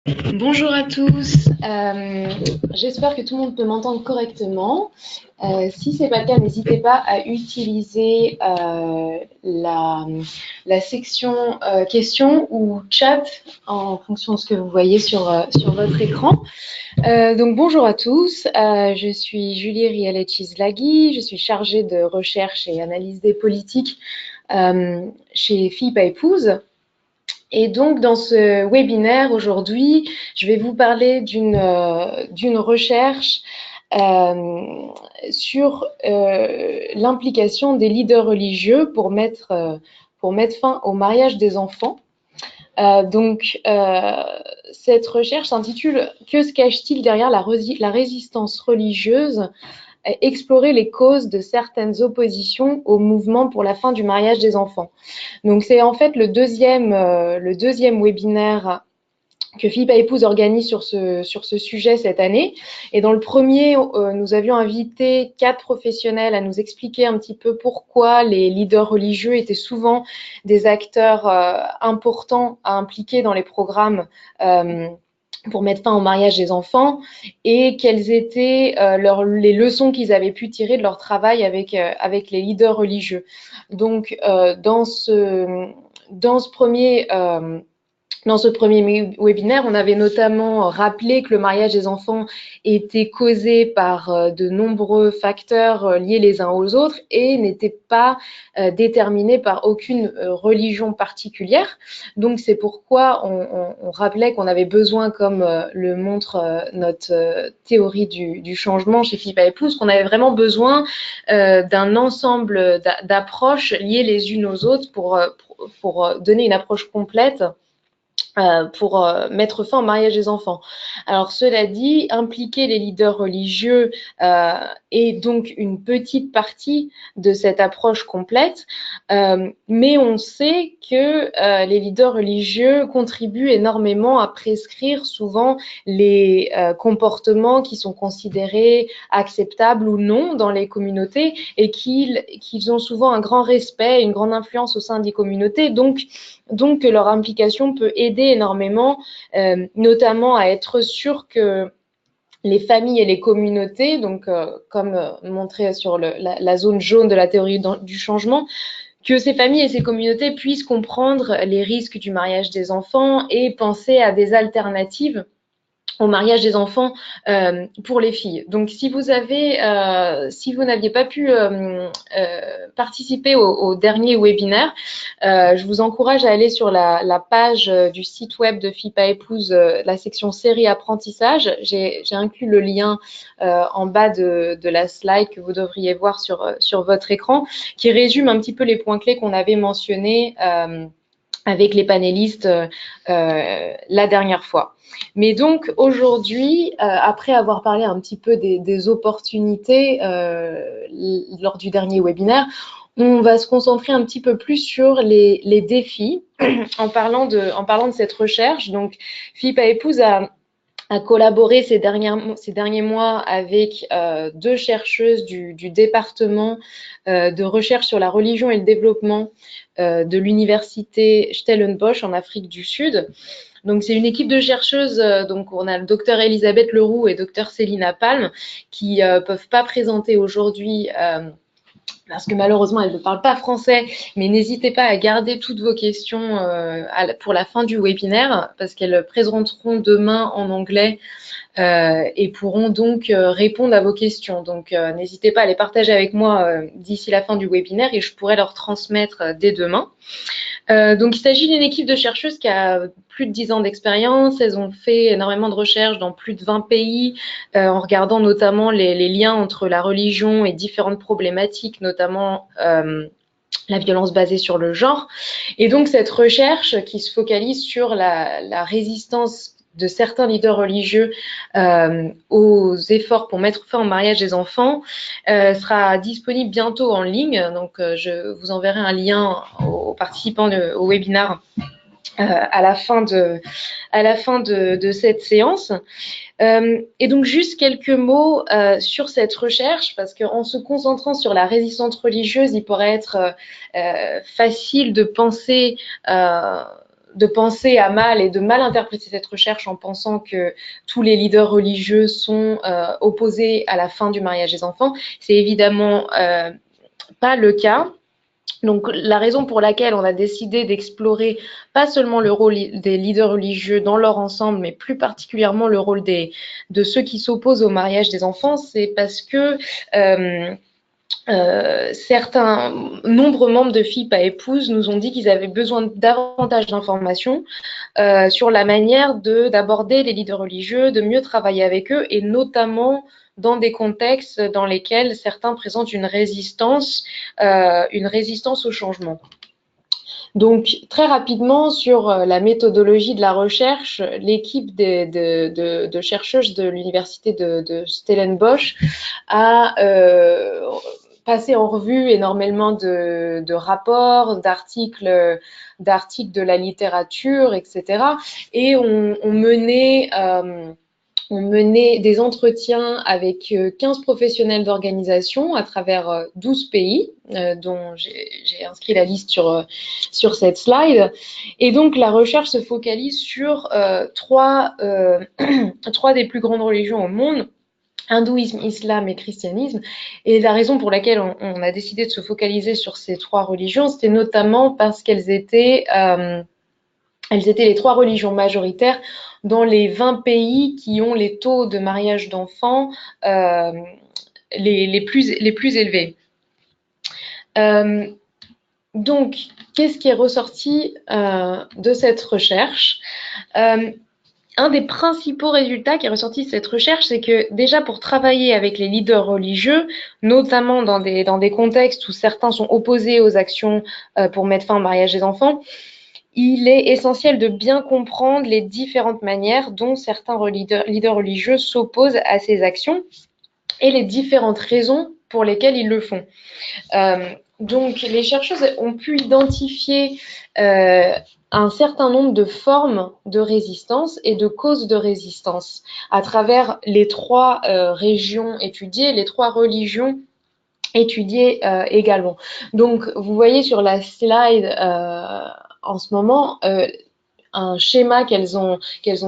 Bonjour à tous, j'espère que tout le monde peut m'entendre correctement. Si ce n'est pas le cas, n'hésitez pas à utiliser la section questions ou chat en fonction de ce que vous voyez sur votre écran. Donc bonjour à tous, je suis Julie Rialec-Islagui, je suis chargée de recherche et analyse des politiques chez Philippe Épouse. Et donc, dans ce webinaire aujourd'hui, je vais vous parler d'une recherche euh, sur l'implication des leaders religieux pour mettre fin au mariage des enfants. Cette recherche s'intitule Que se cache-t-il derrière la résistance religieuse? Explorer les causes de certaines oppositions au mouvement pour la fin du mariage des enfants. Donc c'est en fait le deuxième webinaire que Philippe Épouse organise sur ce sujet cette année. Et dans le premier, nous avions invité 4 professionnels à nous expliquer un petit peu pourquoi les leaders religieux étaient souvent des acteurs importants à impliquer dans les programmes pour mettre fin au mariage des enfants et quelles étaient les leçons qu'ils avaient pu tirer de leur travail avec les leaders religieux. Donc, dans ce premier webinaire, on avait notamment rappelé que le mariage des enfants était causé par de nombreux facteurs liés les uns aux autres et n'était pas déterminé par aucune religion particulière. Donc c'est pourquoi on rappelait qu'on avait besoin, comme le montre notre théorie du changement chez Philippe Épouse, qu'on avait vraiment besoin d'un ensemble d'approches liées les unes aux autres pour donner une approche complète pour mettre fin au mariage des enfants. Alors cela dit, impliquer les leaders religieux est donc une petite partie de cette approche complète, mais on sait que les leaders religieux contribuent énormément à prescrire souvent les comportements qui sont considérés acceptables ou non dans les communautés et qu'ils ont souvent un grand respect, une grande influence au sein des communautés, donc que leur implication peut aider énormément, notamment à être sûr que les familles et les communautés, donc comme montré sur la zone jaune de la théorie du changement, que ces familles et ces communautés puissent comprendre les risques du mariage des enfants et penser à des alternatives au mariage des enfants pour les filles. Donc, si vous n'aviez pas pu participer au dernier webinaire, je vous encourage à aller sur la page du site web de FIPA Épouse, la section série apprentissage. J'ai inclus le lien en bas de la slide que vous devriez voir sur votre écran, qui résume un petit peu les points clés qu'on avait mentionnés avec les panélistes la dernière fois. Mais donc aujourd'hui, après avoir parlé un petit peu des opportunités lors du dernier webinaire, on va se concentrer un petit peu plus sur les défis en parlant de cette recherche. Donc, Philippe Épouse a collaboré ces derniers mois avec 2 chercheuses du département de recherche sur la religion et le développement de l'université Stellenbosch en Afrique du Sud. Donc c'est une équipe de chercheuses, donc on a le docteur Elisabeth Leroux et docteur Célina Palme qui peuvent pas présenter aujourd'hui parce que malheureusement, elles ne parlent pas français, mais n'hésitez pas à garder toutes vos questions pour la fin du webinaire, parce qu'elles présenteront demain en anglais et pourront donc répondre à vos questions. Donc, n'hésitez pas à les partager avec moi d'ici la fin du webinaire et je pourrai leur transmettre dès demain. Donc, il s'agit d'une équipe de chercheuses qui a plus de 10 ans d'expérience. Elles ont fait énormément de recherches dans plus de 20 pays, en regardant notamment les liens entre la religion et différentes problématiques, notamment la violence basée sur le genre. Et donc, cette recherche qui se focalise sur la résistance de certains leaders religieux aux efforts pour mettre fin au mariage des enfants sera disponible bientôt en ligne. Donc, je vous enverrai un lien aux participants au webinaire à la fin de cette séance. Et donc, juste quelques mots sur cette recherche, parce qu'en se concentrant sur la résistance religieuse, il pourrait être facile de penser de penser à mal et de mal interpréter cette recherche en pensant que tous les leaders religieux sont opposés à la fin du mariage des enfants. C'est évidemment pas le cas. Donc, la raison pour laquelle on a décidé d'explorer pas seulement le rôle des leaders religieux dans leur ensemble, mais plus particulièrement le rôle de ceux qui s'opposent au mariage des enfants, c'est parce que certains nombreux membres de FIP à épouse nous ont dit qu'ils avaient besoin davantage d'informations sur la manière d'aborder les leaders religieux, de mieux travailler avec eux, et notamment dans des contextes dans lesquels certains présentent une résistance au changement. Donc, très rapidement, sur la méthodologie de la recherche, l'équipe de chercheuses de l'université de Stellenbosch a passé en revue énormément de rapports, d'articles de la littérature, etc. Et on menait des entretiens avec 15 professionnels d'organisation à travers 12 pays, dont j'ai inscrit la liste sur cette slide. Et donc, la recherche se focalise sur trois des plus grandes religions au monde: hindouisme, islam et christianisme. Et la raison pour laquelle on a décidé de se focaliser sur ces trois religions, c'était notamment parce qu'elles étaient les trois religions majoritaires dans les 20 pays qui ont les taux de mariage d'enfants les plus élevés. Donc, qu'est-ce qui est ressorti de cette recherche? Un des principaux résultats qui est ressorti de cette recherche, c'est que déjà pour travailler avec les leaders religieux, notamment dans des contextes où certains sont opposés aux actions pour mettre fin au mariage des enfants, il est essentiel de bien comprendre les différentes manières dont certains leaders religieux s'opposent à ces actions et les différentes raisons pour lesquelles ils le font. Donc, les chercheuses ont pu identifier un certain nombre de formes de résistance et de causes de résistance à travers les trois régions étudiées, les trois religions étudiées également. Donc, vous voyez sur la slide en ce moment un schéma qu'elles ont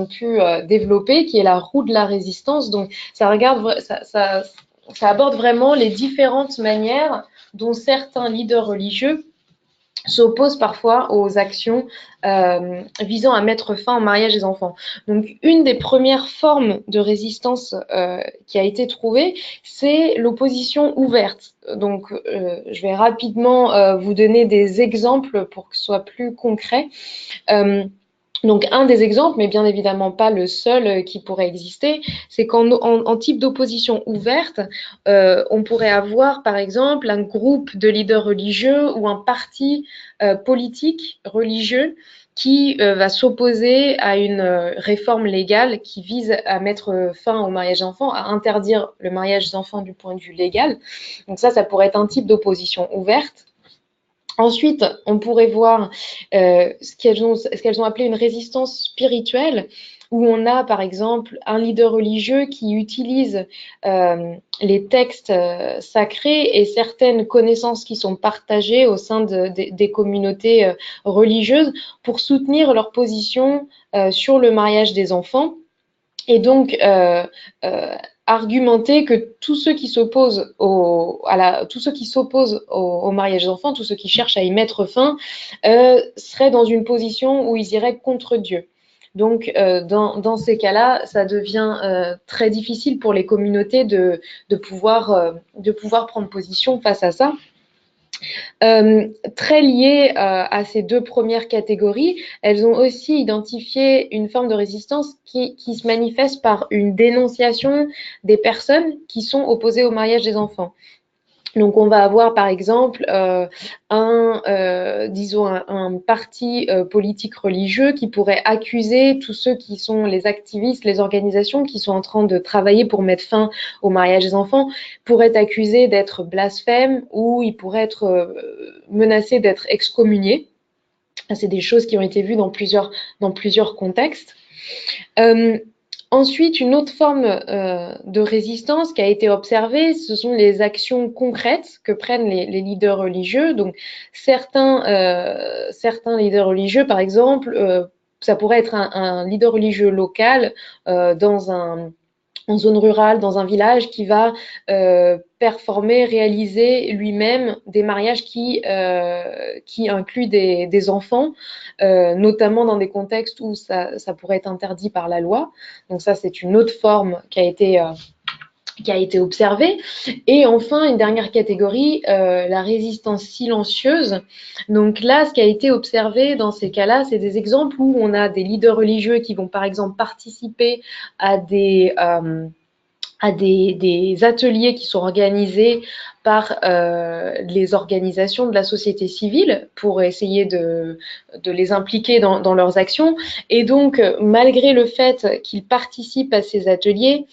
pu développer, qui est la roue de la résistance. Donc, ça aborde vraiment les différentes manières dont certains leaders religieux s'opposent parfois aux actions visant à mettre fin au mariage des enfants. Donc, une des premières formes de résistance qui a été trouvée, c'est l'opposition ouverte. Donc, je vais rapidement vous donner des exemples pour que ce soit plus concret. Donc, un des exemples, mais bien évidemment pas le seul qui pourrait exister, c'est qu'en type d'opposition ouverte, on pourrait avoir par exemple un groupe de leaders religieux ou un parti politique religieux qui va s'opposer à une réforme légale qui vise à mettre fin au mariage d'enfants, à interdire le mariage d'enfants du point de vue légal. Donc ça pourrait être un type d'opposition ouverte. Ensuite, on pourrait voir ce qu'elles ont appelé une résistance spirituelle, où on a par exemple un leader religieux qui utilise les textes sacrés et certaines connaissances qui sont partagées au sein des communautés religieuses pour soutenir leur position sur le mariage des enfants. Et donc, argumenter que tous ceux qui s'opposent au mariage d'enfants, tous ceux qui cherchent à y mettre fin, seraient dans une position où ils iraient contre Dieu. Donc, dans ces cas-là, ça devient très difficile pour les communautés de pouvoir prendre position face à ça. Très liées à ces deux premières catégories, elles ont aussi identifié une forme de résistance qui se manifeste par une dénonciation des personnes qui sont opposées au mariage des enfants. Donc, on va avoir par exemple un parti politique religieux qui pourrait accuser tous ceux qui sont les activistes, les organisations qui sont en train de travailler pour mettre fin au mariage des enfants, pourraient être accusés d'être blasphèmes ou ils pourraient être menacés d'être excommuniés. C'est des choses qui ont été vues dans plusieurs contextes. Ensuite, une autre forme de résistance qui a été observée, ce sont les actions concrètes que prennent les leaders religieux. Donc, certains leaders religieux, par exemple, ça pourrait être un leader religieux local en zone rurale, dans un village, qui va performer, réaliser lui-même des mariages qui incluent des enfants, notamment dans des contextes où ça pourrait être interdit par la loi. Donc ça, c'est une autre forme qui a été observée. Et enfin, une dernière catégorie, la résistance silencieuse. Donc là, ce qui a été observé dans ces cas-là, c'est des exemples où on a des leaders religieux qui vont par exemple participer à des ateliers qui sont organisés par les organisations de la société civile pour essayer de les impliquer dans leurs actions. Et donc, malgré le fait qu'ils participent à ces ateliers,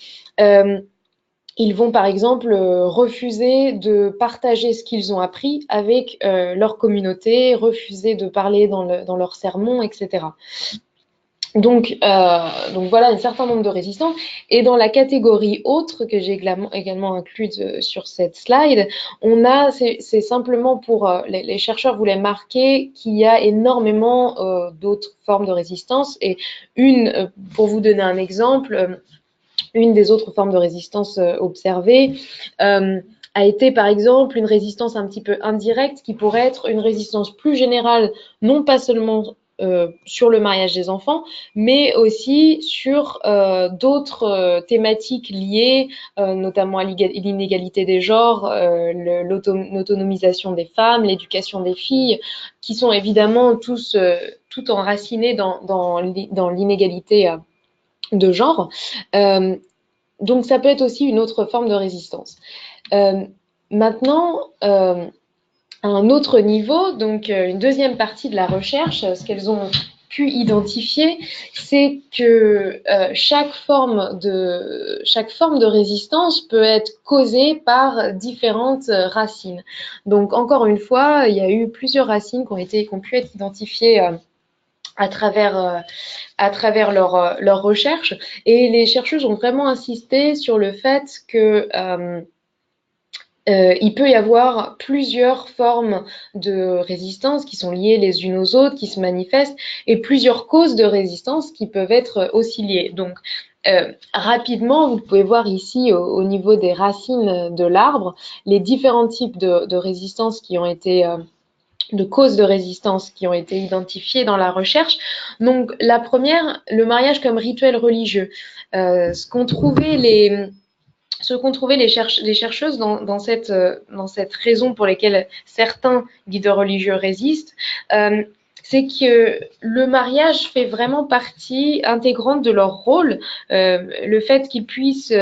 ils vont par exemple refuser de partager ce qu'ils ont appris avec leur communauté, refuser de parler dans leurs sermons, etc. Donc voilà un certain nombre de résistances. Et dans la catégorie autre que j'ai également incluse sur cette slide, c'est simplement pour les chercheurs voulaient marquer qu'il y a énormément d'autres formes de résistance. Et pour vous donner un exemple, une des autres formes de résistance observées a été par exemple une résistance un petit peu indirecte qui pourrait être une résistance plus générale, non pas seulement sur le mariage des enfants, mais aussi sur d'autres thématiques liées notamment à l'inégalité des genres, l'autonomisation des femmes, l'éducation des filles, qui sont évidemment tout enracinés dans l'inégalité de genre. Donc ça peut être aussi une autre forme de résistance. Maintenant, à un autre niveau, donc une deuxième partie de la recherche, ce qu'elles ont pu identifier, c'est que chaque forme de résistance peut être causée par différentes racines. Donc encore une fois, il y a eu plusieurs racines qui ont pu être identifiées à travers leur recherche. Et les chercheuses ont vraiment insisté sur le fait que il peut y avoir plusieurs formes de résistance qui sont liées les unes aux autres, qui se manifestent, et plusieurs causes de résistance qui peuvent être aussi liées. Donc, rapidement, vous pouvez voir ici au niveau des racines de l'arbre les différents types de résistance qui ont été de causes de résistance qui ont été identifiées dans la recherche. Donc, la première, le mariage comme rituel religieux. Ce qu'ont trouvé les chercheuses dans cette raison pour laquelle certains guides religieux résistent, c'est que le mariage fait vraiment partie intégrante de leur rôle. Le fait qu'ils puissent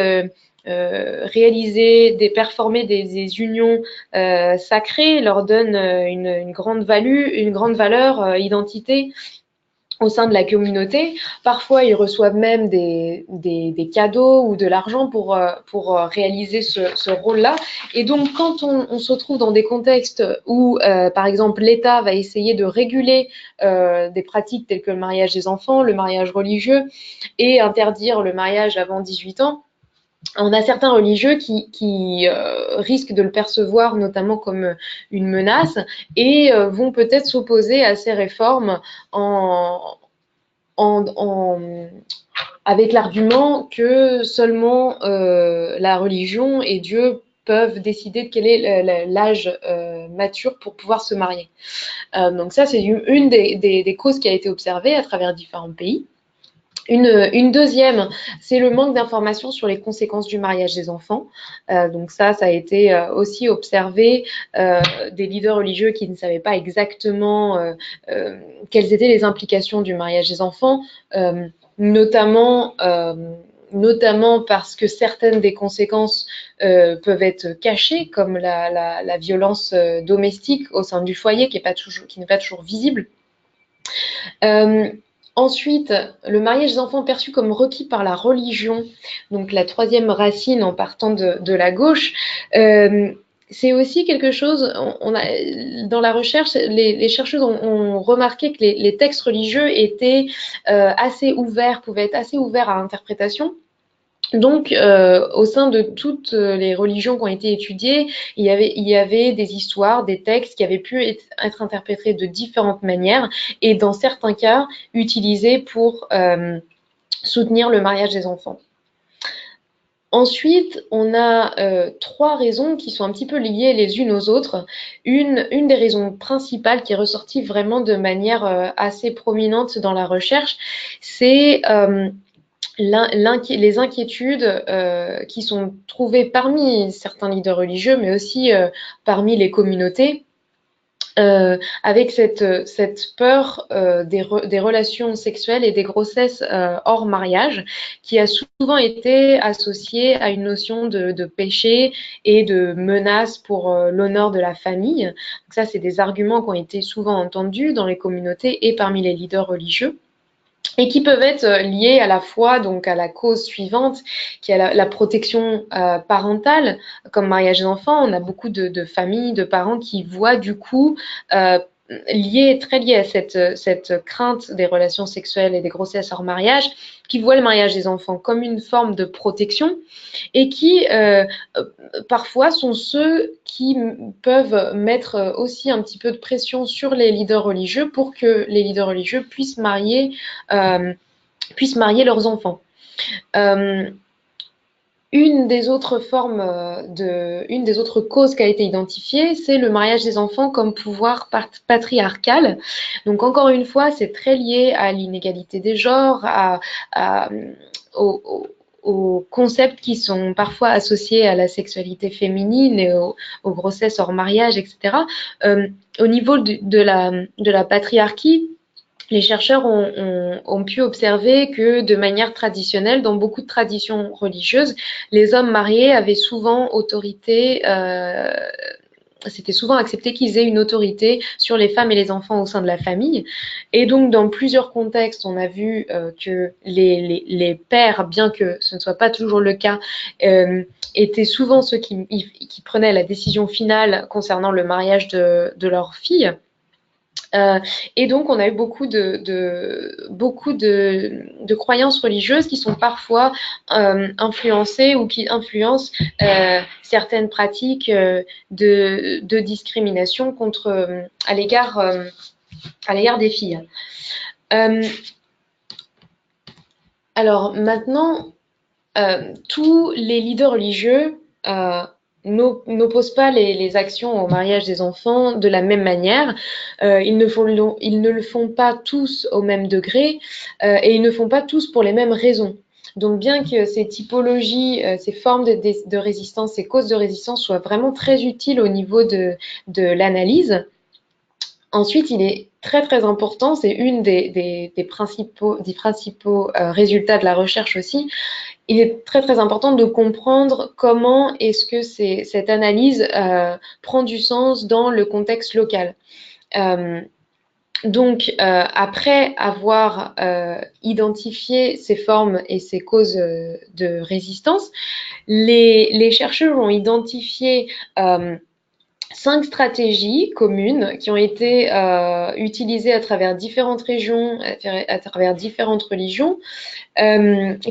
performer des unions sacrées leur donne une grande valeur, identité au sein de la communauté. Parfois, ils reçoivent même des cadeaux ou de l'argent pour réaliser ce rôle-là. Et donc, quand on se retrouve dans des contextes où, par exemple, l'État va essayer de réguler des pratiques telles que le mariage des enfants, le mariage religieux, et interdire le mariage avant 18 ans, on a certains religieux qui risquent de le percevoir notamment comme une menace et vont peut-être s'opposer à ces réformes avec l'argument que seulement la religion et Dieu peuvent décider de quel est l'âge mature pour pouvoir se marier. Donc ça, c'est une des causes qui a été observée à travers différents pays. Une deuxième, c'est le manque d'informations sur les conséquences du mariage des enfants. Donc ça a été aussi observé, des leaders religieux qui ne savaient pas exactement quelles étaient les implications du mariage des enfants, notamment parce que certaines des conséquences peuvent être cachées, comme la violence domestique au sein du foyer, qui n'est pas toujours visible. Ensuite, le mariage des enfants perçu comme requis par la religion, donc la troisième racine en partant de la gauche, c'est aussi quelque chose, dans la recherche, les chercheuses ont remarqué que les textes religieux étaient assez ouverts, pouvaient être assez ouverts à l'interprétation. Donc, au sein de toutes les religions qui ont été étudiées, il y avait des histoires, des textes qui avaient pu être interprétés de différentes manières et dans certains cas utilisés pour soutenir le mariage des enfants. Ensuite, on a trois raisons qui sont un petit peu liées les unes aux autres. Une des raisons principales qui est ressortie vraiment de manière assez prominente dans la recherche, c'est les inquiétudes qui sont trouvées parmi certains leaders religieux, mais aussi parmi les communautés, avec cette peur des relations sexuelles et des grossesses hors mariage, qui a souvent été associée à une notion de péché et de menace pour l'honneur de la famille. Donc ça, c'est des arguments qui ont été souvent entendus dans les communautés et parmi les leaders religieux, et qui peuvent être liés à la fois donc à la cause suivante, qui est la protection parentale, comme mariage des enfants. On a beaucoup de familles, de parents qui voient du coup très lié à cette crainte des relations sexuelles et des grossesses hors mariage, qui voient le mariage des enfants comme une forme de protection et qui parfois sont ceux qui peuvent mettre aussi un petit peu de pression sur les leaders religieux pour que les leaders religieux puissent marier leurs enfants. Une des autres causes qui a été identifiée, c'est le mariage des enfants comme pouvoir patriarcal. Donc encore une fois, c'est très lié à l'inégalité des genres, aux concepts qui sont parfois associés à la sexualité féminine et aux grossesses hors mariage, etc. Au niveau de la patriarchie, les chercheurs ont pu observer que de manière traditionnelle, dans beaucoup de traditions religieuses, les hommes mariés avaient souvent autorité, c'était souvent accepté qu'ils aient une autorité sur les femmes et les enfants au sein de la famille. Et donc, dans plusieurs contextes, on a vu que les pères, bien que ce ne soit pas toujours le cas, étaient souvent ceux qui prenaient la décision finale concernant le mariage de leurs filles. Et donc, on a eu beaucoup de croyances religieuses qui sont parfois influencées ou qui influencent certaines pratiques de discrimination à l'égard des filles. Alors maintenant, tous les leaders religieux n'opposent pas les actions au mariage des enfants de la même manière. Ils ne le font pas tous au même degré et ils ne font pas tous pour les mêmes raisons. Donc bien que ces typologies, ces formes de résistance, ces causes de résistance soient vraiment très utiles au niveau de l'analyse, ensuite il est très très important, c'est une des principaux résultats de la recherche aussi, il est très très important de comprendre comment est-ce que cette analyse prend du sens dans le contexte local. Donc, après avoir identifié ces formes et ces causes de résistance, les chercheurs ont identifié 5 stratégies communes qui ont été utilisées à travers différentes régions, à travers différentes religions,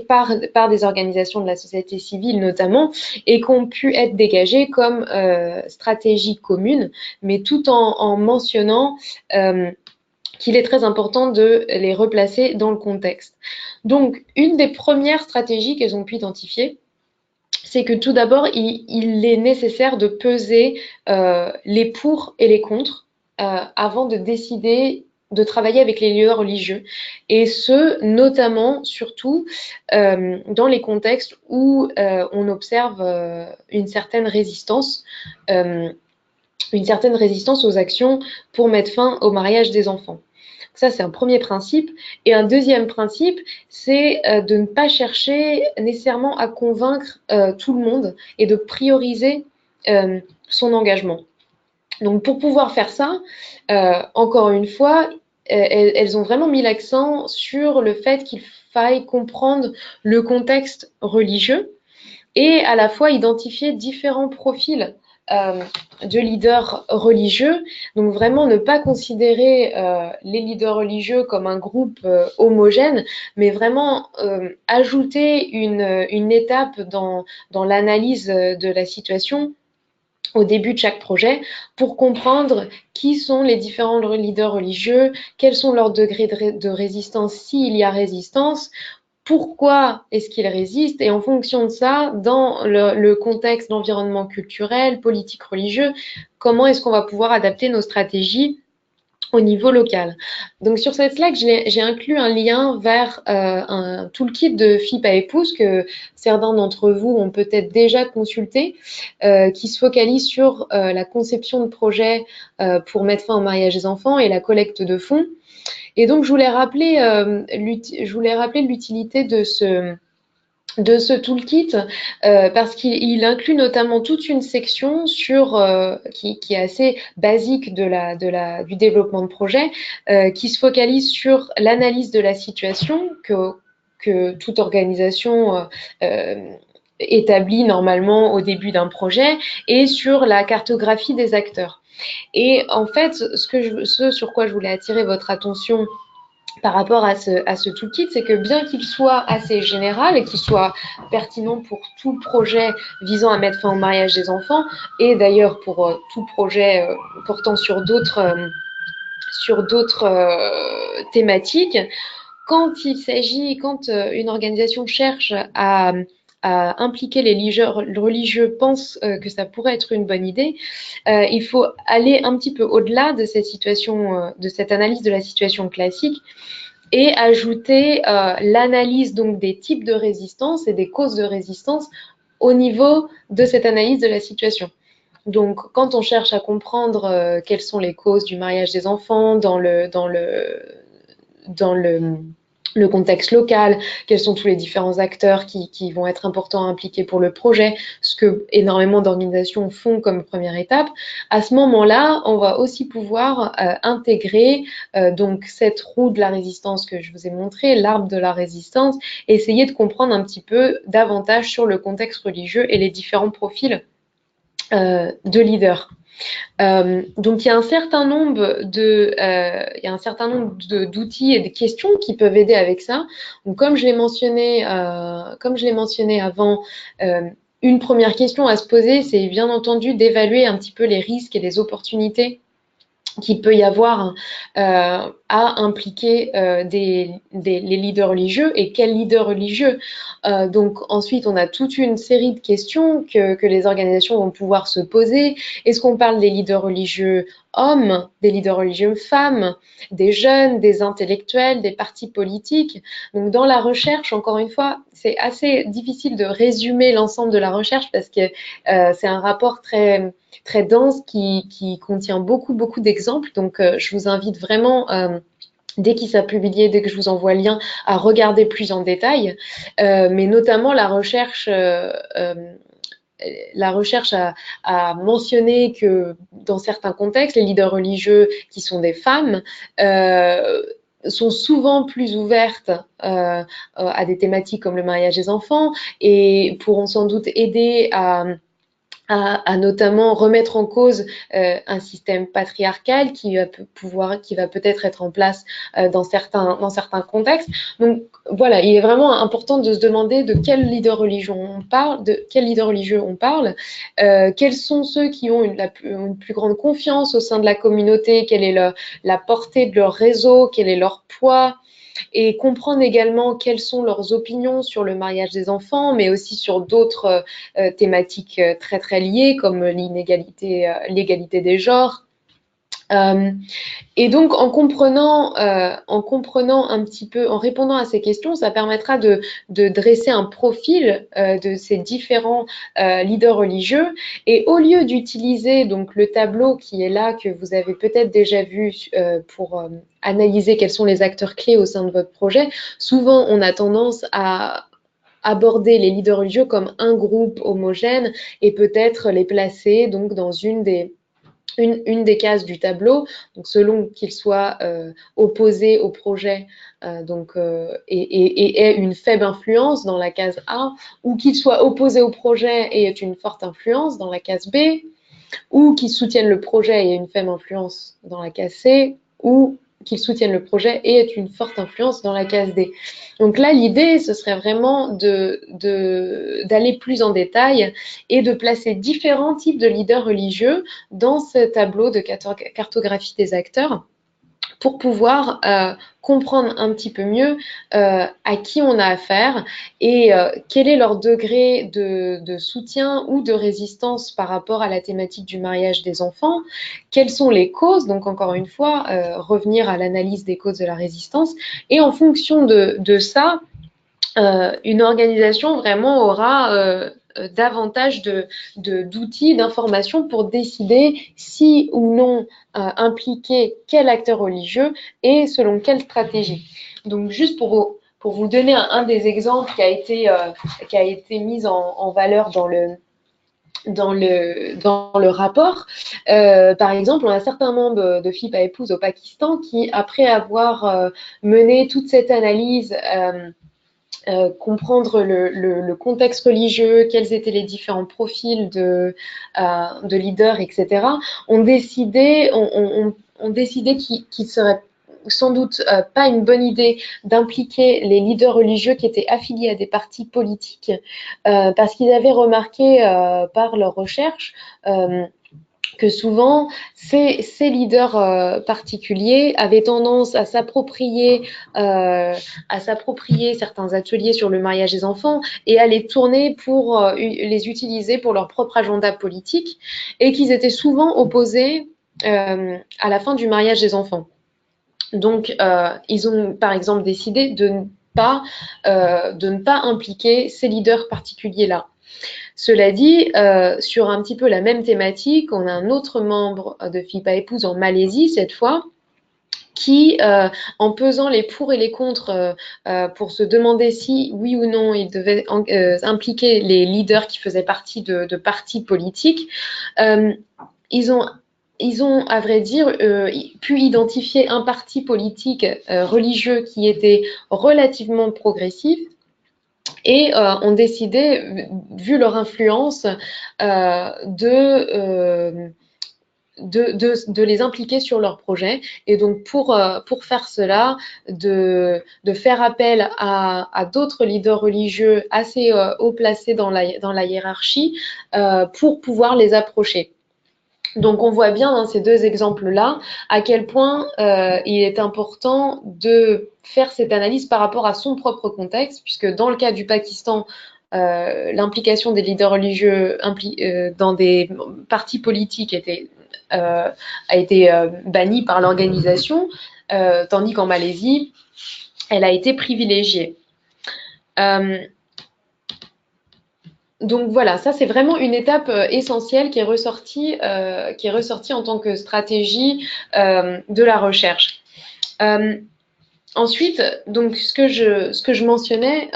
par des organisations de la société civile notamment, et qui ont pu être dégagées comme stratégies communes, mais tout en mentionnant qu'il est très important de les replacer dans le contexte. Donc, une des premières stratégies qu'elles ont pu identifier, c'est que tout d'abord, il est nécessaire de peser les pour et les contre avant de décider de travailler avec les leaders religieux. Et ce, notamment, surtout, dans les contextes où on observe une certaine résistance aux actions pour mettre fin au mariage des enfants. Ça, c'est un premier principe. Et un deuxième principe, c'est de ne pas chercher nécessairement à convaincre tout le monde et de prioriser son engagement. Donc, pour pouvoir faire ça, encore une fois, elles ont vraiment mis l'accent sur le fait qu'il faille comprendre le contexte religieux et à la fois identifier différents profils de leaders religieux. Donc vraiment ne pas considérer les leaders religieux comme un groupe homogène, mais vraiment ajouter une étape dans l'analyse de la situation au début de chaque projet pour comprendre qui sont les différents leaders religieux, quels sont leurs degrés de résistance s'il y a résistance, pourquoi est-ce qu'ils résistent et en fonction de ça, dans le contexte, l'environnement culturel, politique, religieux, comment est-ce qu'on va pouvoir adapter nos stratégies au niveau local. Donc sur cette slide, j'ai inclus un lien vers un toolkit de FIP à épouse que certains d'entre vous ont peut-être déjà consulté, qui se focalise sur la conception de projets pour mettre fin au mariage des enfants et la collecte de fonds. Et donc je voulais rappeler l'utilité de ce toolkit parce qu'il inclut notamment toute une section qui est assez basique du développement de projet, qui se focalise sur l'analyse de la situation que toute organisation établit normalement au début d'un projet et sur la cartographie des acteurs. Et en fait, ce sur quoi je voulais attirer votre attention par rapport à ce toolkit, c'est que bien qu'il soit assez général et qu'il soit pertinent pour tout projet visant à mettre fin au mariage des enfants, et d'ailleurs pour tout projet portant sur d'autres thématiques, quand une organisation cherche à impliquer les leaders religieux, pense que ça pourrait être une bonne idée, il faut aller un petit peu au-delà de cette situation, de cette analyse de la situation classique et ajouter l'analyse donc des types de résistance et des causes de résistance au niveau de cette analyse de la situation. Donc, quand on cherche à comprendre quelles sont les causes du mariage des enfants dans le contexte local, quels sont tous les différents acteurs qui vont être importants à impliquer pour le projet, ce que énormément d'organisations font comme première étape. À ce moment-là, on va aussi pouvoir intégrer donc cette roue de la résistance que je vous ai montrée, l'arbre de la résistance, et essayer de comprendre un petit peu davantage sur le contexte religieux et les différents profils de leaders. Donc il y a un certain nombre d'outils et de questions qui peuvent aider avec ça. Donc comme je l'ai mentionné avant, une première question à se poser, c'est bien entendu d'évaluer un petit peu les risques et les opportunités qu'il peut y avoir à impliquer les leaders religieux et quels leaders religieux. Donc ensuite, on a toute une série de questions que les organisations vont pouvoir se poser. Est-ce qu'on parle des leaders religieux hommes, des leaders religieux femmes, des jeunes, des intellectuels, des partis politiques? Donc dans la recherche, encore une fois, c'est assez difficile de résumer l'ensemble de la recherche parce que c'est un rapport très dense qui contient beaucoup d'exemples. Donc, je vous invite vraiment, dès qu'il sera publié, dès que je vous envoie le lien, à regarder plus en détail. Mais notamment, la recherche a mentionné que dans certains contextes, les leaders religieux qui sont des femmes sont souvent plus ouvertes à des thématiques comme le mariage des enfants et pourront sans doute aider à notamment remettre en cause un système patriarcal qui va peut-être être en place dans certains contextes. Donc voilà, il est vraiment important de se demander de quel leader religieux on parle, quels sont ceux qui ont une plus grande confiance au sein de la communauté, quelle est la portée de leur réseau, quel est leur poids, et comprendre également quelles sont leurs opinions sur le mariage des enfants, mais aussi sur d'autres thématiques très liées comme l'égalité des genres. Et donc, en comprenant un petit peu, en répondant à ces questions, ça permettra de dresser un profil de ces différents leaders religieux. Et au lieu d'utiliser donc le tableau qui est là, que vous avez peut-être déjà vu pour analyser quels sont les acteurs clés au sein de votre projet, souvent on a tendance à aborder les leaders religieux comme un groupe homogène et peut-être les placer donc dans une des cases du tableau, donc selon qu'il soit opposé au projet et ait une faible influence dans la case A, ou qu'il soit opposé au projet et ait une forte influence dans la case B. ou qu'ils soutiennent le projet et aient une faible influence dans la case C, ou qu'ils soutiennent le projet et aient une forte influence dans la case D. Donc là, l'idée, ce serait vraiment d'aller plus en détail et de placer différents types de leaders religieux dans ce tableau de cartographie des acteurs pour pouvoir comprendre un petit peu mieux à qui on a affaire et quel est leur degré de soutien ou de résistance par rapport à la thématique du mariage des enfants, quelles sont les causes, donc encore une fois, revenir à l'analyse des causes de la résistance, et en fonction de ça, une organisation vraiment aura davantage d'outils, d'informations pour décider si ou non impliquer quel acteur religieux et selon quelle stratégie. Donc juste pour vous donner un des exemples qui a été mis en valeur dans le rapport. Par exemple, on a certains membres de FIPA Épouse au Pakistan qui, après avoir mené toute cette analyse, comprendre le contexte religieux, quels étaient les différents profils de leaders, etc., ont décidé qu'il serait sans doute pas une bonne idée d'impliquer les leaders religieux qui étaient affiliés à des partis politiques, parce qu'ils avaient remarqué par leurs recherches que souvent, ces leaders particuliers avaient tendance à s'approprier certains ateliers sur le mariage des enfants et à les tourner pour les utiliser pour leur propre agenda politique, et qu'ils étaient souvent opposés à la fin du mariage des enfants. Donc, ils ont par exemple décidé de ne pas impliquer ces leaders particuliers-là. Cela dit, sur un petit peu la même thématique, on a un autre membre de FIPA Épouse en Malaisie, cette fois, qui, en pesant les pour et les contre pour se demander si, oui ou non, il devait impliquer les leaders qui faisaient partie de partis politiques, ils ont, à vrai dire, pu identifier un parti politique religieux qui était relativement progressif, et ont décidé, vu leur influence, de les impliquer sur leur projet. Et donc, pour faire cela, de faire appel à d'autres leaders religieux assez haut placés dans la hiérarchie pour pouvoir les approcher. Donc, on voit bien dans ces deux exemples-là à quel point il est important de faire cette analyse par rapport à son propre contexte, puisque dans le cas du Pakistan, l'implication des leaders religieux dans des partis politiques a été bannie par l'organisation, tandis qu'en Malaisie, elle a été privilégiée. Donc voilà, ça c'est vraiment une étape essentielle qui est ressortie en tant que stratégie de la recherche. Ensuite, donc ce que je mentionnais,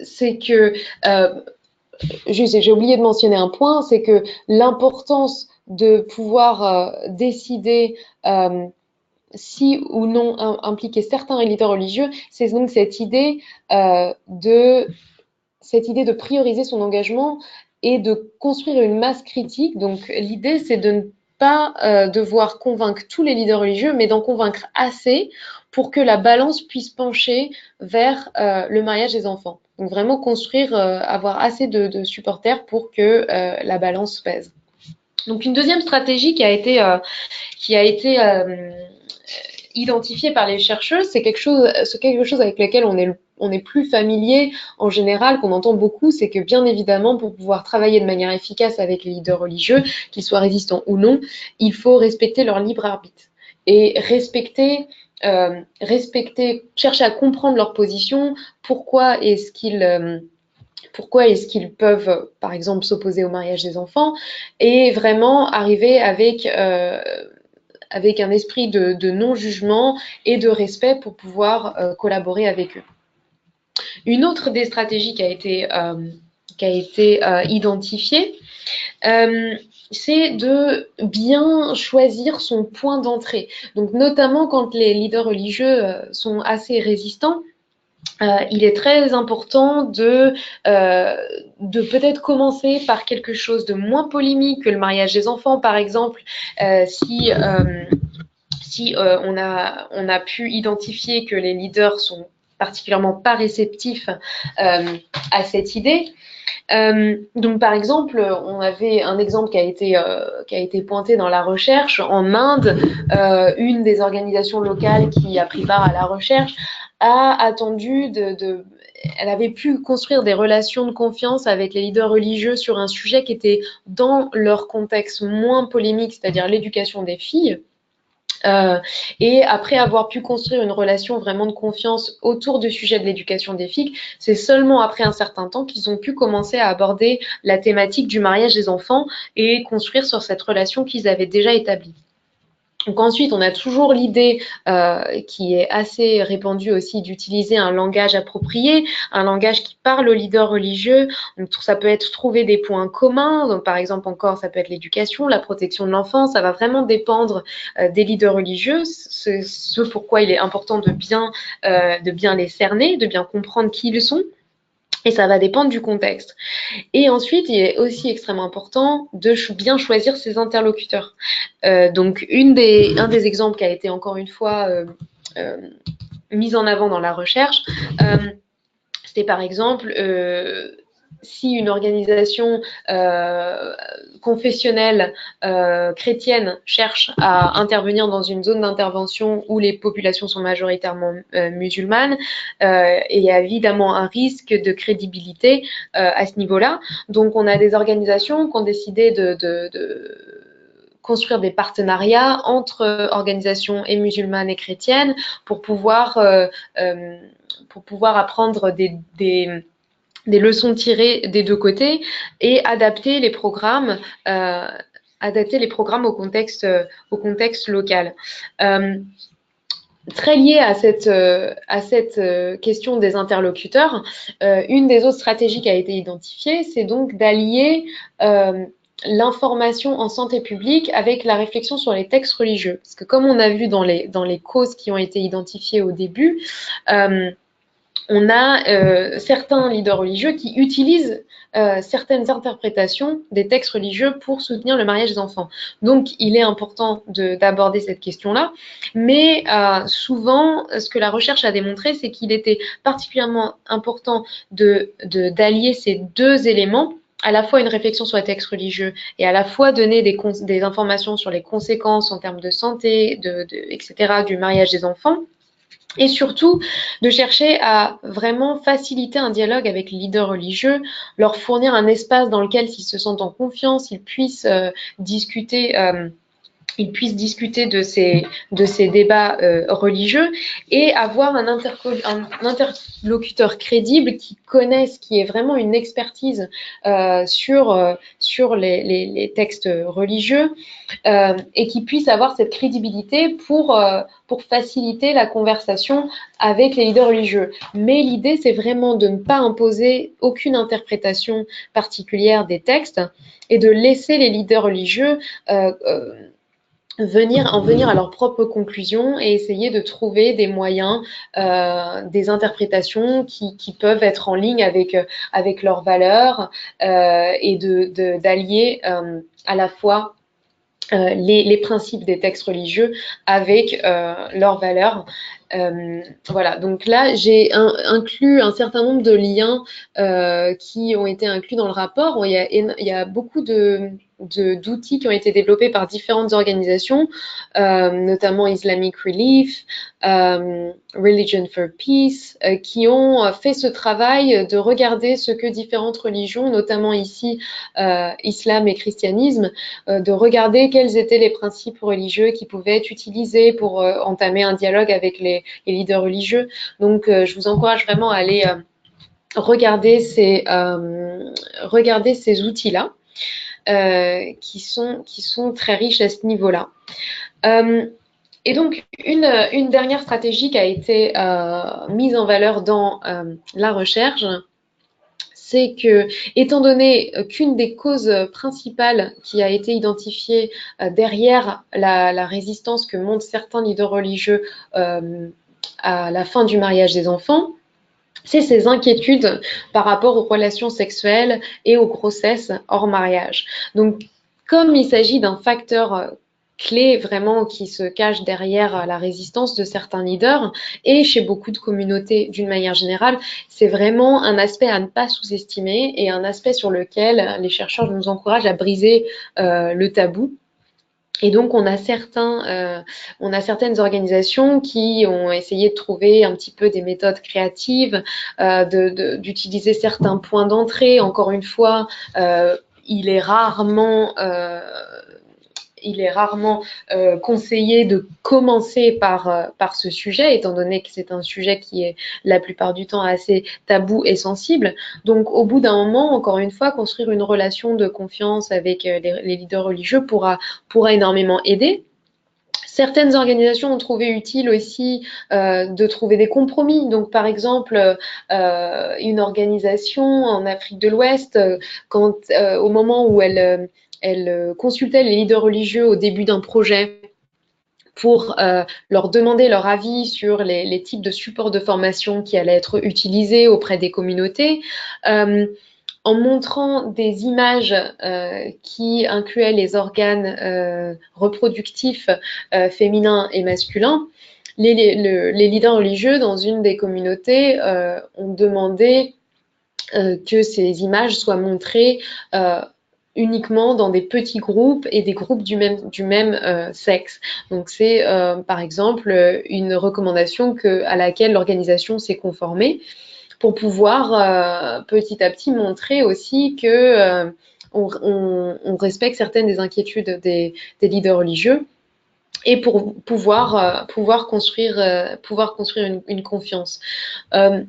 c'est que j'ai oublié de mentionner un point, c'est que l'importance de pouvoir décider si ou non impliquer certains leaders religieux, c'est donc cette idée de prioriser son engagement et de construire une masse critique. Donc l'idée, c'est de ne pas devoir convaincre tous les leaders religieux, mais d'en convaincre assez pour que la balance puisse pencher vers le mariage des enfants. Donc vraiment construire, avoir assez de supporters pour que la balance pèse. Donc une deuxième stratégie qui a été identifiée par les chercheurs, c'est quelque chose avec lequel on est plus familier en général, qu'on entend beaucoup, c'est que bien évidemment, pour pouvoir travailler de manière efficace avec les leaders religieux, qu'ils soient résistants ou non, il faut respecter leur libre arbitre. Et chercher à comprendre leur position, pourquoi est-ce qu'ils peuvent, par exemple, s'opposer au mariage des enfants, et vraiment arriver avec un esprit de non-jugement et de respect pour pouvoir collaborer avec eux. Une autre des stratégies qui a été identifiée, c'est de bien choisir son point d'entrée. Donc, notamment quand les leaders religieux sont assez résistants, il est très important de peut-être commencer par quelque chose de moins polémique que le mariage des enfants, par exemple, si on a pu identifier que les leaders sont particulièrement pas réceptifs à cette idée. Donc, par exemple, on avait un exemple qui a été pointé dans la recherche. En Inde, une des organisations locales qui a pris part à la recherche a attendu elle avait pu construire des relations de confiance avec les leaders religieux sur un sujet qui était dans leur contexte moins polémique, c'est-à-dire l'éducation des filles. Et après avoir pu construire une relation vraiment de confiance autour du sujet de l'éducation des filles, c'est seulement après un certain temps qu'ils ont pu commencer à aborder la thématique du mariage des enfants et construire sur cette relation qu'ils avaient déjà établie. Donc ensuite, on a toujours l'idée qui est assez répandue aussi d'utiliser un langage approprié, un langage qui parle aux leaders religieux. Donc ça peut être trouver des points communs. Donc par exemple encore, ça peut être l'éducation, la protection de l'enfant. Ça va vraiment dépendre des leaders religieux. Ce pourquoi il est important de bien les cerner, de bien comprendre qui ils sont. Et ça va dépendre du contexte. Et ensuite, il est aussi extrêmement important de bien choisir ses interlocuteurs. Donc, un des exemples qui a été encore une fois euh, mis en avant dans la recherche, c'était par exemple si une organisation confessionnelle chrétienne cherche à intervenir dans une zone d'intervention où les populations sont majoritairement musulmanes, il y a évidemment un risque de crédibilité à ce niveau-là. Donc on a des organisations qui ont décidé de construire des partenariats entre organisations et musulmanes et chrétiennes pour pouvoir apprendre des leçons tirées des deux côtés et adapter les programmes au contexte local. Très lié à cette question des interlocuteurs, une des autres stratégies qui a été identifiée, c'est donc d'allier l'information en santé publique avec la réflexion sur les textes religieux. Parce que comme on a vu dans les causes qui ont été identifiées au début, on a certains leaders religieux qui utilisent certaines interprétations des textes religieux pour soutenir le mariage des enfants. Donc, il est important d'aborder cette question-là. Mais souvent, ce que la recherche a démontré, c'est qu'il était particulièrement important d'allier ces deux éléments, à la fois une réflexion sur les textes religieux et à la fois donner des informations sur les conséquences en termes de santé, etc., du mariage des enfants. Et surtout, de chercher à vraiment faciliter un dialogue avec les leaders religieux, leur fournir un espace dans lequel, s'ils se sentent en confiance, ils puissent discuter de ces débats religieux et avoir un interlocuteur crédible qui connaisse, qui ait vraiment une expertise sur les textes religieux et qui puisse avoir cette crédibilité pour faciliter la conversation avec les leaders religieux. Mais l'idée, c'est vraiment de ne pas imposer aucune interprétation particulière des textes et de laisser les leaders religieux en venir à leurs propres conclusions et essayer de trouver des moyens, des interprétations qui peuvent être en ligne avec leurs valeurs et d'allier à la fois les principes des textes religieux avec leurs valeurs. Voilà, donc là, j'ai inclus un certain nombre de liens qui ont été inclus dans le rapport. Il y a beaucoup d'outils qui ont été développés par différentes organisations, notamment Islamic Relief, Religion for Peace, qui ont fait ce travail de regarder ce que différentes religions, notamment ici islam et christianisme, de regarder quels étaient les principes religieux qui pouvaient être utilisés pour entamer un dialogue avec les leaders religieux. Donc, je vous encourage vraiment à aller regarder ces outils-là. Qui sont très riches à ce niveau-là. Et donc, une dernière stratégie qui a été mise en valeur dans la recherche, c'est que, étant donné qu'une des causes principales qui a été identifiée derrière la résistance que montrent certains leaders religieux à la fin du mariage des enfants, c'est ces inquiétudes par rapport aux relations sexuelles et aux grossesses hors mariage. Donc, comme il s'agit d'un facteur clé vraiment qui se cache derrière la résistance de certains leaders et chez beaucoup de communautés d'une manière générale, c'est vraiment un aspect à ne pas sous-estimer et un aspect sur lequel les chercheurs nous encouragent à briser le tabou. Et donc, on a certaines organisations qui ont essayé de trouver un petit peu des méthodes créatives, d'utiliser certains points d'entrée. Encore une fois, euh, il est rarement conseillé de commencer par ce sujet, étant donné que c'est un sujet qui est la plupart du temps assez tabou et sensible. Donc, au bout d'un moment, encore une fois, construire une relation de confiance avec les leaders religieux pourra énormément aider. Certaines organisations ont trouvé utile aussi de trouver des compromis. Donc, par exemple, une organisation en Afrique de l'Ouest, au moment où elle consultait les leaders religieux au début d'un projet pour leur demander leur avis sur les types de supports de formation qui allaient être utilisés auprès des communautés, en montrant des images qui incluaient les organes reproductifs féminins et masculins, les leaders religieux dans une des communautés ont demandé que ces images soient montrées uniquement dans des petits groupes et des groupes du même sexe. Donc c'est par exemple une recommandation à laquelle l'organisation s'est conformée pour pouvoir petit à petit montrer aussi que on respecte certaines des inquiétudes des leaders religieux et pour pouvoir construire une confiance. Euh,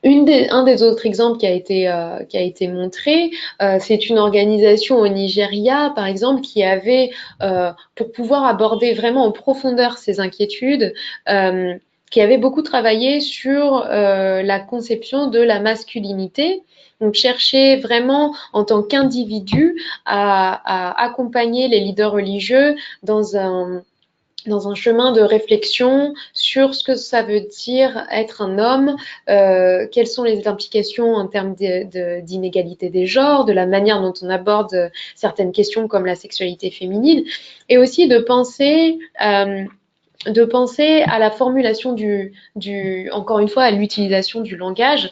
un des autres exemples qui a été montré, c'est une organisation au Nigeria, par exemple, qui avait, pour pouvoir aborder vraiment en profondeur ces inquiétudes, qui avait beaucoup travaillé sur la conception de la masculinité. Donc, chercher vraiment en tant qu'individu à accompagner les leaders religieux dans un chemin de réflexion sur ce que ça veut dire être un homme, quelles sont les implications en termes d'inégalité des genres, de la manière dont on aborde certaines questions comme la sexualité féminine, et aussi de penser à la formulation encore une fois, à l'utilisation du langage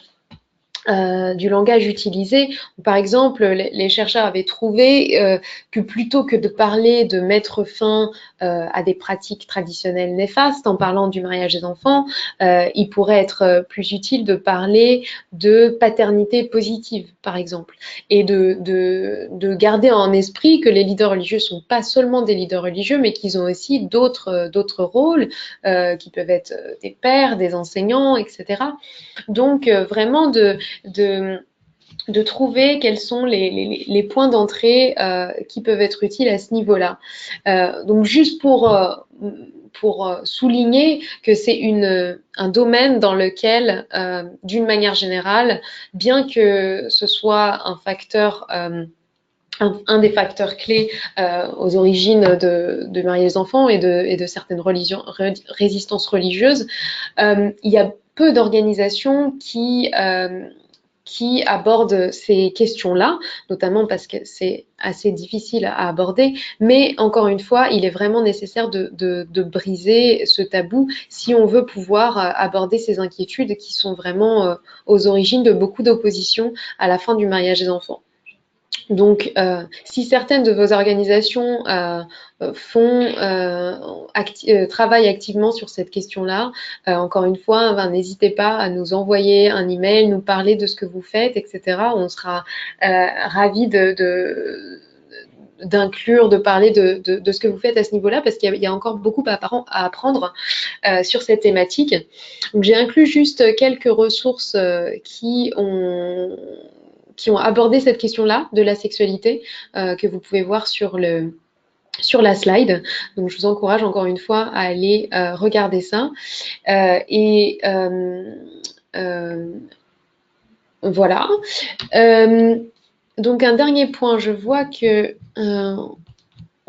utilisé. Par exemple, les chercheurs avaient trouvé que plutôt que de parler de mettre fin à des pratiques traditionnelles néfastes en parlant du mariage des enfants, il pourrait être plus utile de parler de paternité positive, par exemple, et de garder en esprit que les leaders religieux ne sont pas seulement des leaders religieux, mais qu'ils ont aussi d'autres rôles qui peuvent être des pères, des enseignants, etc. Donc, vraiment de trouver quels sont les points d'entrée qui peuvent être utiles à ce niveau-là. Donc, juste pour souligner que c'est un domaine dans lequel, d'une manière générale, bien que ce soit un facteur un des facteurs clés aux origines de marier les enfants et de certaines résistances religieuses, il y a peu d'organisations qui abordent ces questions-là, notamment parce que c'est assez difficile à aborder. Mais encore une fois, il est vraiment nécessaire de briser ce tabou si on veut pouvoir aborder ces inquiétudes qui sont vraiment aux origines de beaucoup d'opposition à la fin du mariage des enfants. Donc, si certaines de vos organisations travaillent activement sur cette question-là, encore une fois, n'hésitez pas à nous envoyer un email, nous parler de ce que vous faites, etc. On sera ravis d'inclure, de parler de ce que vous faites à ce niveau-là, parce qu'il y a encore beaucoup à apprendre sur cette thématique. Donc, j'ai inclus juste quelques ressources qui ont abordé cette question-là de la sexualité, que vous pouvez voir sur la slide. Donc, je vous encourage encore une fois à aller regarder ça. Voilà. Donc, un dernier point, je vois que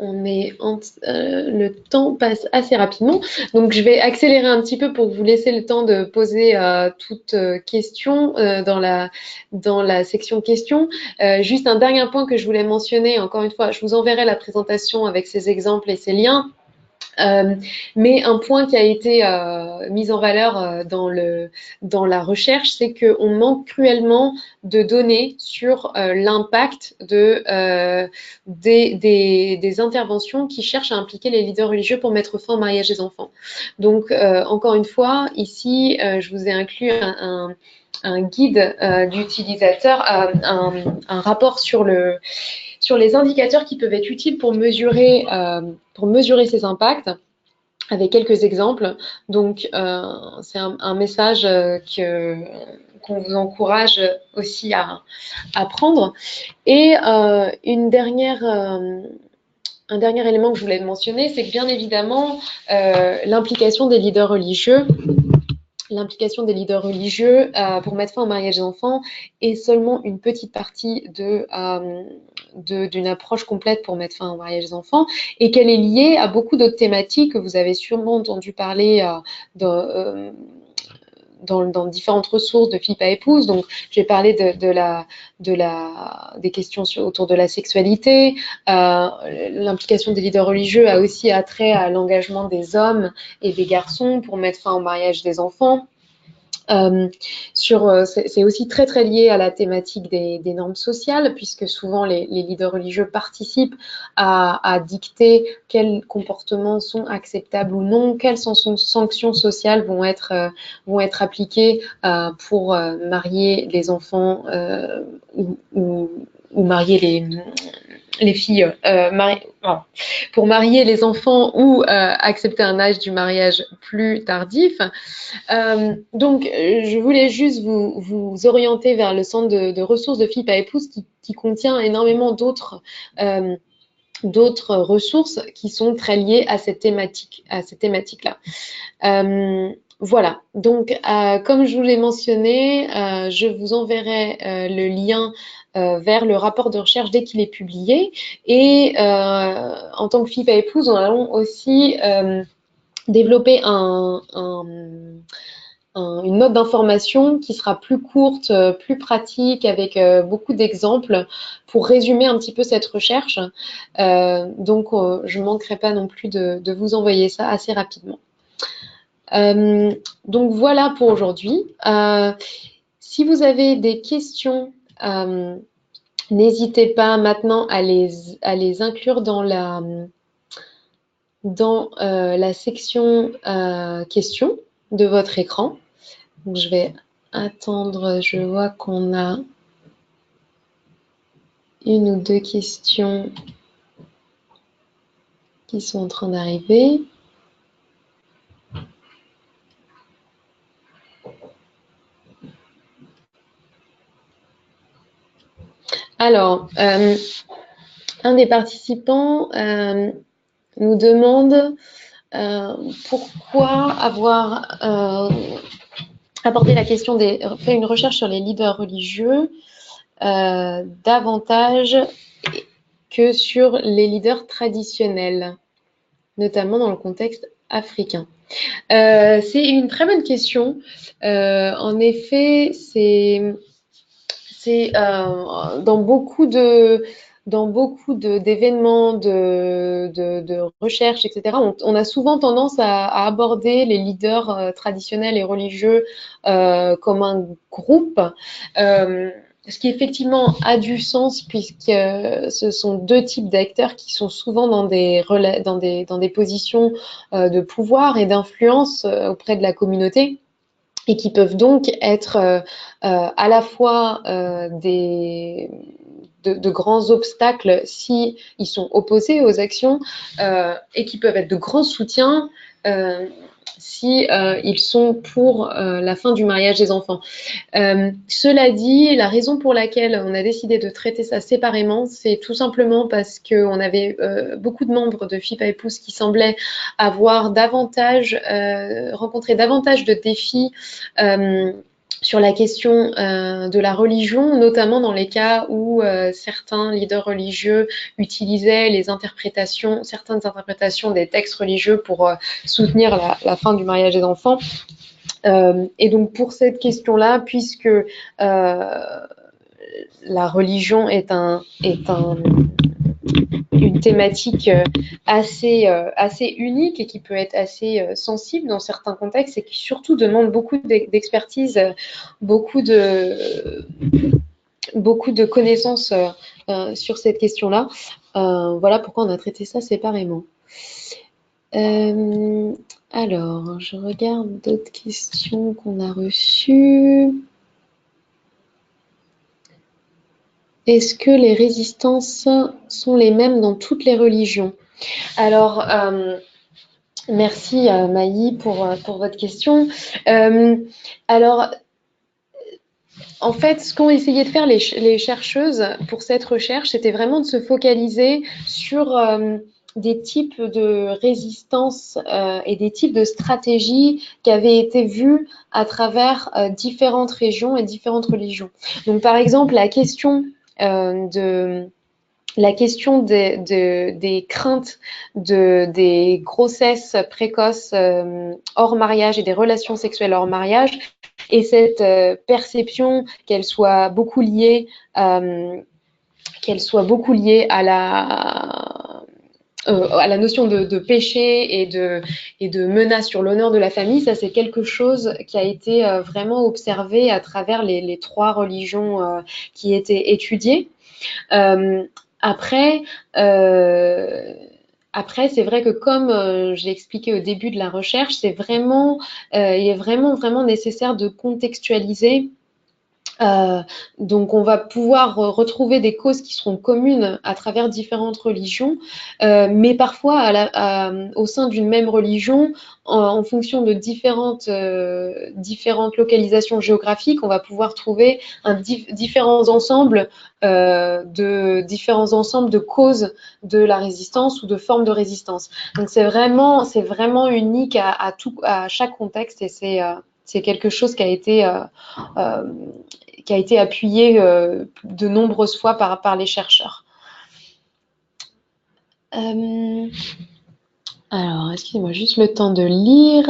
le temps passe assez rapidement, donc je vais accélérer un petit peu pour vous laisser le temps de poser toute question dans la section questions. Juste un dernier point que je voulais mentionner, encore une fois, je vous enverrai la présentation avec ces exemples et ces liens. Mais un point qui a été mis en valeur dans la recherche, c'est qu'on manque cruellement de données sur l'impact des interventions qui cherchent à impliquer les leaders religieux pour mettre fin au mariage des enfants. Donc, encore une fois, ici, je vous ai inclus un guide d'utilisateur, un rapport sur les indicateurs qui peuvent être utiles pour mesurer ces impacts, avec quelques exemples. Donc, c'est un message qu'on vous encourage aussi à prendre. Et un dernier élément que je voulais mentionner, c'est que bien évidemment, l'implication des leaders religieux pour mettre fin au mariage des enfants est seulement une petite partie d'une approche complète pour mettre fin au mariage des enfants, et qu'elle est liée à beaucoup d'autres thématiques que vous avez sûrement entendu parler dans différentes ressources de FIPA Épouse. Donc, j'ai parlé des questions autour de la sexualité. L'implication des leaders religieux a aussi attrait à l'engagement des hommes et des garçons pour mettre fin au mariage des enfants. C'est aussi très très lié à la thématique des normes sociales, puisque souvent les leaders religieux participent à dicter quels comportements sont acceptables ou non, quelles sanctions sociales vont être appliquées pour marier les enfants ou marier les filles, pour marier les enfants ou accepter un âge du mariage plus tardif. Donc, je voulais juste vous orienter vers le centre de ressources de FIPA Épouse qui contient énormément d'autres ressources qui sont très liées à cette thématique-là. Voilà, donc comme je vous l'ai mentionné, je vous enverrai le lien vers le rapport de recherche dès qu'il est publié. Et en tant que FIPA Épouse, nous allons aussi développer une note d'information qui sera plus courte, plus pratique, avec beaucoup d'exemples pour résumer un petit peu cette recherche. Donc, je ne manquerai pas non plus de vous envoyer ça assez rapidement. Donc, voilà pour aujourd'hui. Si vous avez des questions, n'hésitez pas maintenant à les inclure dans la section questions de votre écran. Donc, je vais attendre, je vois qu'on a une ou deux questions qui sont en train d'arriver. Alors, un des participants nous demande pourquoi avoir abordé la question fait une recherche sur les leaders religieux davantage que sur les leaders traditionnels, notamment dans le contexte africain. C'est une très bonne question. En effet, c'est dans beaucoup d'événements, de recherche, etc., on a souvent tendance à aborder les leaders traditionnels et religieux comme un groupe, ce qui effectivement a du sens, puisque ce sont deux types d'acteurs qui sont souvent dans des positions de pouvoir et d'influence auprès de la communauté, et qui peuvent donc être à la fois de grands obstacles si ils sont opposés aux actions, et qui peuvent être de grands soutiens si ils sont pour la fin du mariage des enfants. Cela dit, la raison pour laquelle on a décidé de traiter ça séparément, c'est tout simplement parce qu'on avait beaucoup de membres de FIPA Épouse qui semblaient avoir rencontré davantage de défis sur sur la question de la religion, notamment dans les cas où certains leaders religieux utilisaient certaines interprétations des textes religieux pour soutenir la fin du mariage des enfants. Et donc pour cette question-là, puisque la religion est une thématique assez unique et qui peut être assez sensible dans certains contextes et qui surtout demande beaucoup d'expertise, beaucoup de connaissances sur cette question-là. Voilà pourquoi on a traité ça séparément. Alors, je regarde d'autres questions qu'on a reçues. Est-ce que les résistances sont les mêmes dans toutes les religions? Alors, merci Maï pour votre question. Alors, en fait, ce qu'ont essayé de faire les chercheuses pour cette recherche, c'était vraiment de se focaliser sur des types de résistance et des types de stratégies qui avaient été vues à travers différentes régions et différentes religions. Donc, par exemple, la question des craintes des grossesses précoces hors mariage et des relations sexuelles hors mariage, et cette perception qu'elle soit beaucoup liée à la notion de péché et de menace sur l'honneur de la famille, ça c'est quelque chose qui a été vraiment observé à travers les 3 religions qui étaient étudiées. Après, c'est vrai que comme je l'ai expliqué au début de la recherche, il est vraiment nécessaire de contextualiser. Donc on va pouvoir retrouver des causes qui seront communes à travers différentes religions, mais parfois au sein d'une même religion, en fonction de différentes localisations géographiques, on va pouvoir trouver différents ensembles de causes de la résistance ou de formes de résistance. Donc c'est vraiment unique à chaque contexte et c'est quelque chose qui a été appuyé de nombreuses fois par les chercheurs. Alors, excusez-moi, juste le temps de lire.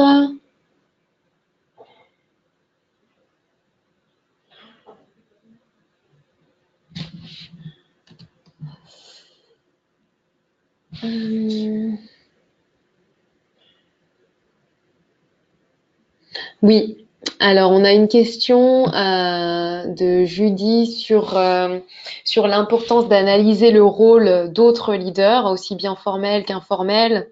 Oui. Alors, on a une question de Judy sur l'importance d'analyser le rôle d'autres leaders, aussi bien formels qu'informels,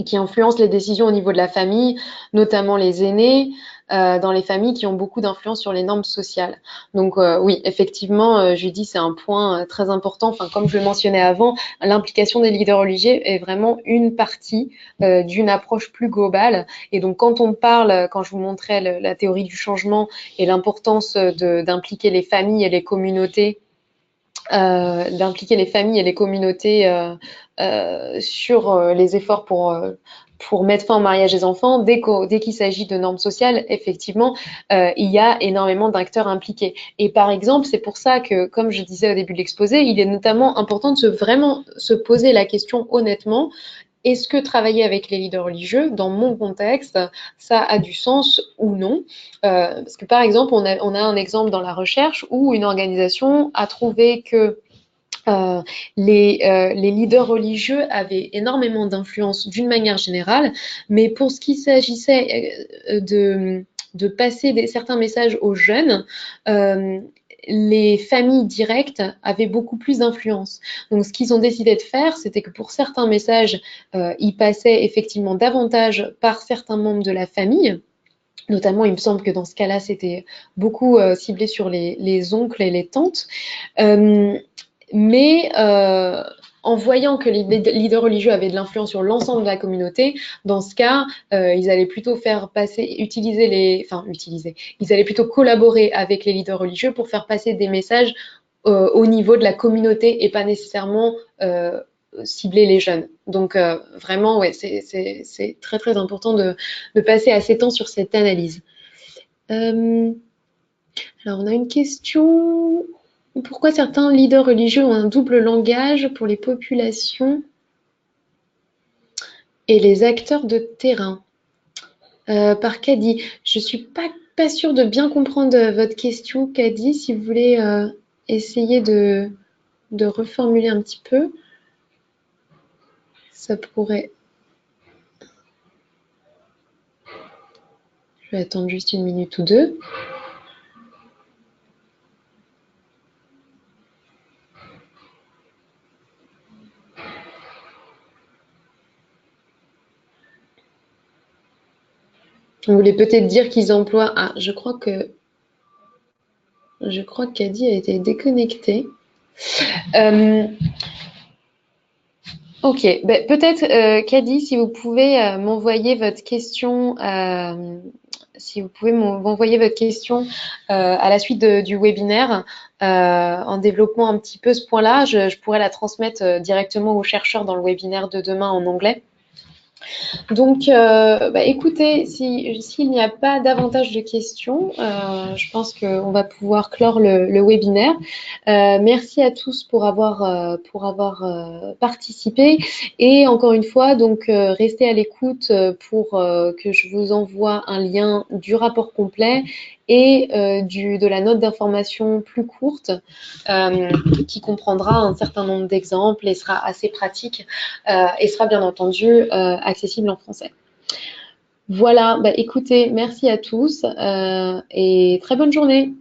qui influencent les décisions au niveau de la famille, notamment les aînés, dans les familles qui ont beaucoup d'influence sur les normes sociales. Donc oui, effectivement, Judy, c'est un point très important. Enfin, comme je le mentionnais avant, l'implication des leaders religieux est vraiment une partie d'une approche plus globale. Et donc, quand je vous montrais la théorie du changement et l'importance d'impliquer les familles et les communautés, sur les efforts pour mettre fin au mariage des enfants, dès qu'il s'agit de normes sociales, effectivement, il y a énormément d'acteurs impliqués. Et par exemple, c'est pour ça que, comme je disais au début de l'exposé, il est notamment important de vraiment se poser la question honnêtement. Est-ce que travailler avec les leaders religieux, dans mon contexte, ça a du sens ou non? Parce que par exemple, on a un exemple dans la recherche où une organisation a trouvé que les leaders religieux avaient énormément d'influence d'une manière générale, mais pour ce qui s'agissait de passer certains messages aux jeunes, les familles directes avaient beaucoup plus d'influence. Donc, ce qu'ils ont décidé de faire, c'était que pour certains messages, ils passaient effectivement davantage par certains membres de la famille. Notamment, il me semble que dans ce cas-là, c'était beaucoup ciblé sur les oncles et les tantes. Mais en voyant que les leaders religieux avaient de l'influence sur l'ensemble de la communauté, dans ce cas, ils allaient plutôt ils allaient plutôt collaborer avec les leaders religieux pour faire passer des messages au niveau de la communauté et pas nécessairement cibler les jeunes. Donc vraiment, ouais, c'est très très important de passer assez de temps sur cette analyse. Alors, on a une question. Pourquoi certains leaders religieux ont un double langage pour les populations et les acteurs de terrain? Par Kadi. Je suis pas sûre de bien comprendre votre question, Kadi. Si vous voulez essayer de reformuler un petit peu, ça pourrait. Je vais attendre juste une minute ou deux. Vous voulez peut-être dire qu'ils emploient. Ah, je crois que Kadi a été déconnecté. Ok, ben, peut-être Kadi, si vous pouvez m'envoyer votre question, si vous pouvez m'envoyer votre question à la suite du webinaire, en développant un petit peu ce point-là, je pourrais la transmettre directement aux chercheurs dans le webinaire de demain en anglais. Donc, bah, écoutez, s'il n'y a pas davantage de questions, je pense qu'on va pouvoir clore le webinaire. Merci à tous pour avoir participé. Et encore une fois, donc, restez à l'écoute pour que je vous envoie un lien du rapport complet et de la note d'information plus courte qui comprendra un certain nombre d'exemples et sera assez pratique et sera bien entendu accessible en français. Voilà, bah, écoutez, merci à tous et très bonne journée.